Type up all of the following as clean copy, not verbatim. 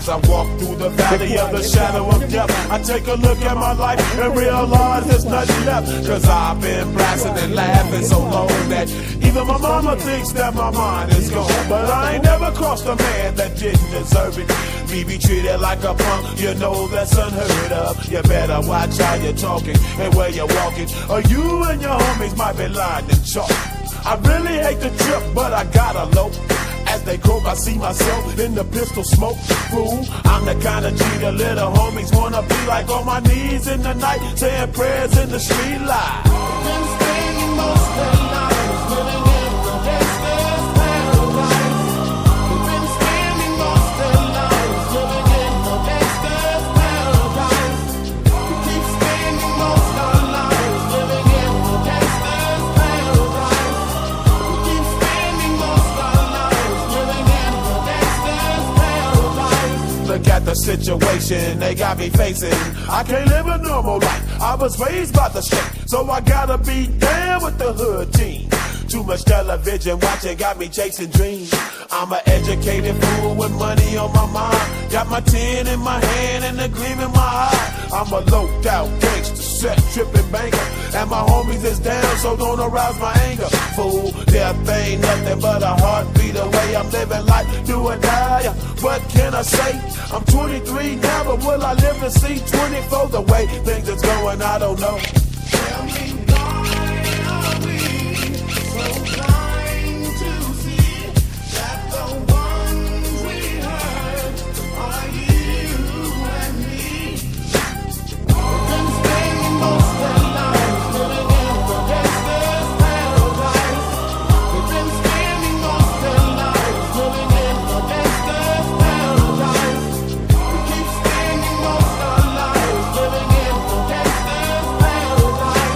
As I walk through the valley of the shadow of death, I take a look at my life and realize there's nothing left. Cause I've been blasting and laughing so long that even my mama thinks that my mind is gone. But I ain't never crossed a man that didn't deserve it. Me be treated like a punk, you know that's unheard of. You better watch how you're talking and where you're walking, or you and your homies might be lying in chalk. I really hate the trip, but I gotta low. As they croak, I see myself in the pistol smoke. Fool, I'm the kind of G the little homies wanna be like, on my knees in the night, saying prayers in the street light. Been spending most of their lives living in the gangster's paradise. We've been spending most of their lives living in the gangster's paradise. We keep spending most of our lives living in the gangster's paradise. We keep spending most of our lives living in the gangster's paradise. Look at the situation they got me facing. I can't live a normal life. I was raised by the state, so I gotta be down with the hood team. Too much television watching got me chasing dreams. I'm an educated fool with money on my mind. Got my tin in my hand and a gleam in my eye. I'm a loped out gangster, set tripping banker, and my homies is down, so don't arouse my anger. Fool, death ain't nothing but a heartbeat away. I'm living life, do or die. What can I say? I'm 23 now, but will I live to see 24? The way things is going, I don't know. Tell me why are we so blind to see that the ones we hurt are you and me? We've been spending most of our lives living in the gangster's paradise. We've been spending most of our lives living in the gangster's paradise. We keep spending most of our lives living in the gangster's paradise.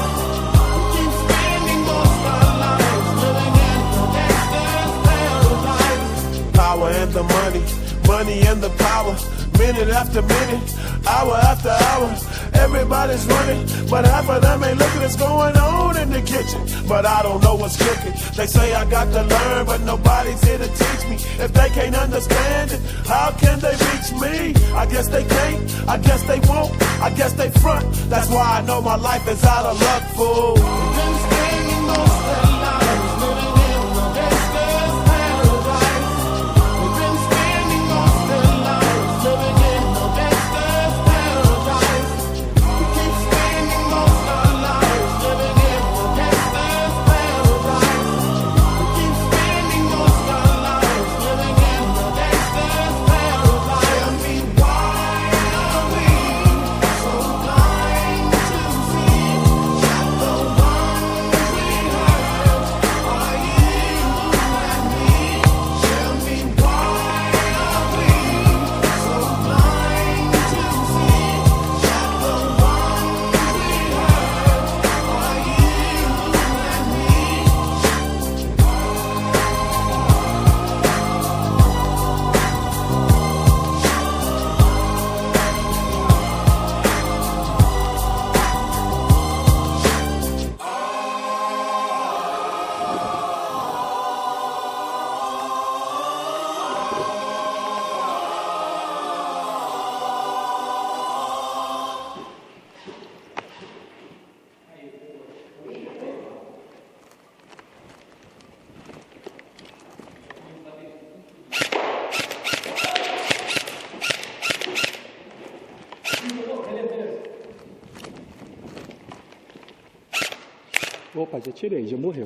We keep spending most of our lives living in the gangster's paradise. Power and the money, money and the power. Minute after minute, hour after hour, everybody's running, but half of them ain't looking what's going on in the kitchen. But I don't know what's cooking. They say I got to learn, but nobody's here to teach me. If they can't understand it, how can they reach me? I guess they can't, I guess they won't, I guess they front. That's why I know my life is out of luck, fool. We've been spending most of our lives living in the gangster's paradise. We've been spending most of our lives living in the gangster's paradise. We keep spending most of our lives living in the gangster's paradise. We keep spending most of our lives living in the gangster's paradise. Tell me why are we so blind to see that the ones we hurt are you and me? Tell me why are we so blind to see that the ones we hurt are you and me? 뭐 발제 처리 이제 뭐 해요?